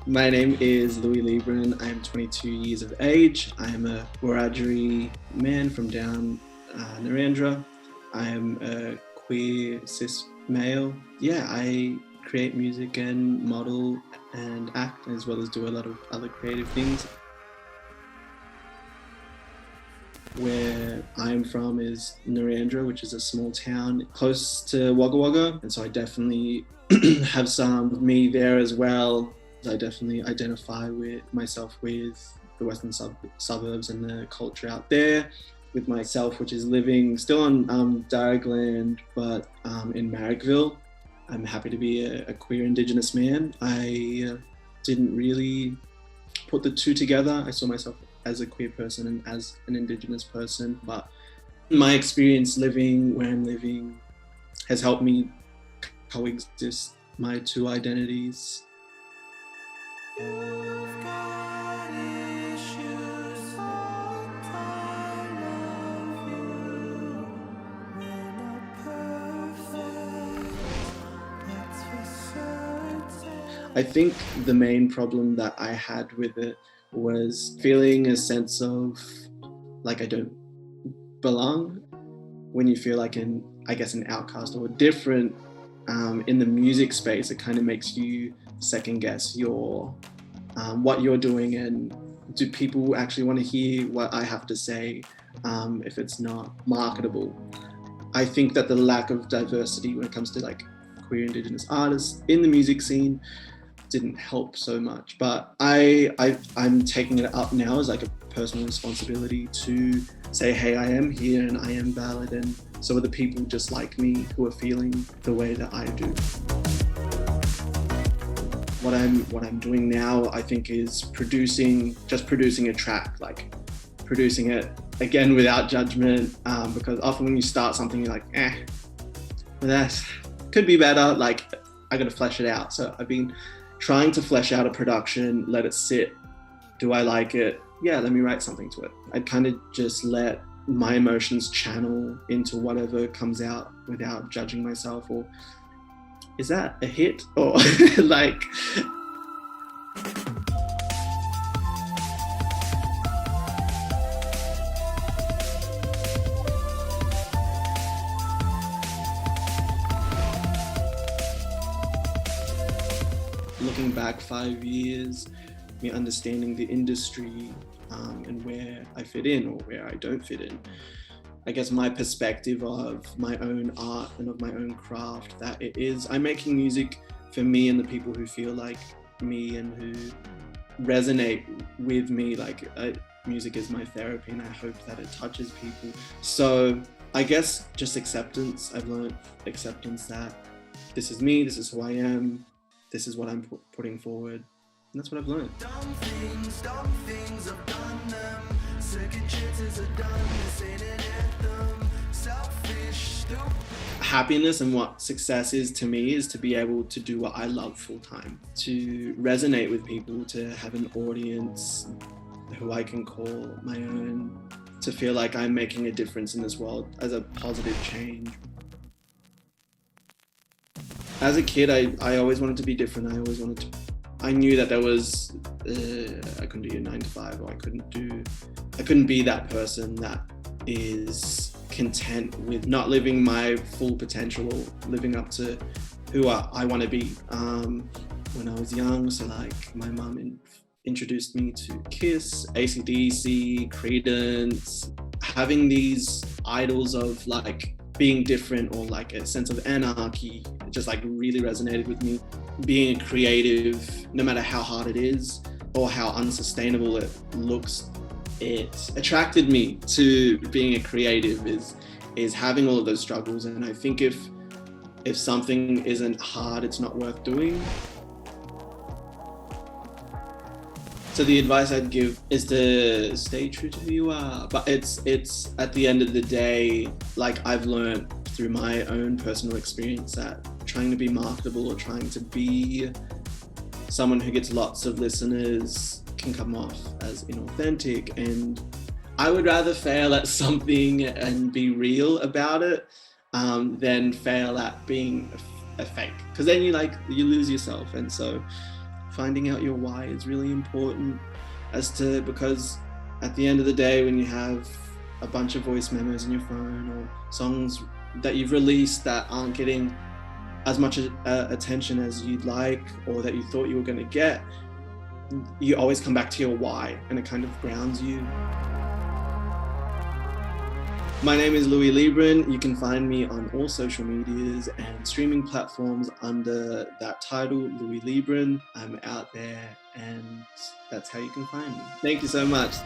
My name is Louis Libran. I am 22 years of age. I am a Wiradjuri man from down Narendra. I am a queer cis male. Yeah, I create music and model and act, as well as do a lot of other creative things. Where I'm from is Narendra, which is a small town close to Wagga Wagga, and so I definitely have some of me there as well. I definitely identify with myself with the western suburbs and the culture out there, with myself, which is living still on Darug land, but in Marrickville. I'm happy to be a queer Indigenous man. I didn't really put the two together. I saw myself as a queer person and as an Indigenous person, but my experience living where I'm living has helped me coexist my two identities. I think the main problem that I had with it was feeling a sense of like I don't belong. When you feel like an outcast or different in the music space, it kind of makes you second guess your what you're doing, and do people actually want to hear what I have to say if it's not marketable. I think that the lack of diversity when it comes to like queer Indigenous artists in the music scene didn't help so much, but I'm taking it up now as like a personal responsibility to say, hey, I am here and I am valid, and so are the people just like me who are feeling the way that I do. What I'm doing now, I think, is producing a track, like producing it again without judgment, because often when you start something, you're like, that could be better, like I gotta flesh it out. So I've been trying to flesh out a production, let it sit. Do I like it? Yeah, let me write something to it. I'd kind of just let my emotions channel into whatever comes out without judging myself, or is that a hit? Or like... Looking back 5 years, me understanding the industry and where I fit in or where I don't fit in. I guess my perspective of my own art and of my own craft, that it is, I'm making music for me and the people who feel like me and who resonate with me. Like music is my therapy, and I hope that it touches people. So I guess just acceptance. I've learned acceptance that this is me, this is who I am, this is what I'm putting forward, and that's what I've learned. Dumb things, I've done them. Second chances are done, this ain't an anthem. Selfish, stupid. Happiness and what success is to me is to be able to do what I love full time, to resonate with people, to have an audience who I can call my own, to feel like I'm making a difference in this world as a positive change. As a kid, I always wanted to be different. I knew that there was, I couldn't do a 9 to 5, or I couldn't be that person that is content with not living my full potential or living up to who I want to be. When I was young, so like my mum introduced me to Kiss, AC/DC, Credence, having these idols of like being different or like a sense of anarchy, it just like really resonated with me. Being a creative, no matter how hard it is or how unsustainable it looks, it attracted me to being a creative, is having all of those struggles. And I think if something isn't hard, it's not worth doing. So the advice I'd give is to stay true to who you are. But it's at the end of the day, like I've learned through my own personal experience, that trying to be marketable or trying to be someone who gets lots of listeners can come off as inauthentic. And I would rather fail at something and be real about it than fail at being a fake, because then you lose yourself. And so finding out your why is really important, because at the end of the day, when you have a bunch of voice memos in your phone or songs that you've released that aren't getting as much attention as you'd like or that you thought you were going to get, you always come back to your why, and it kind of grounds you. My name is Louis Libran. You can find me on all social medias and streaming platforms under that title, Louis Libran. I'm out there, and that's how you can find me. Thank you so much.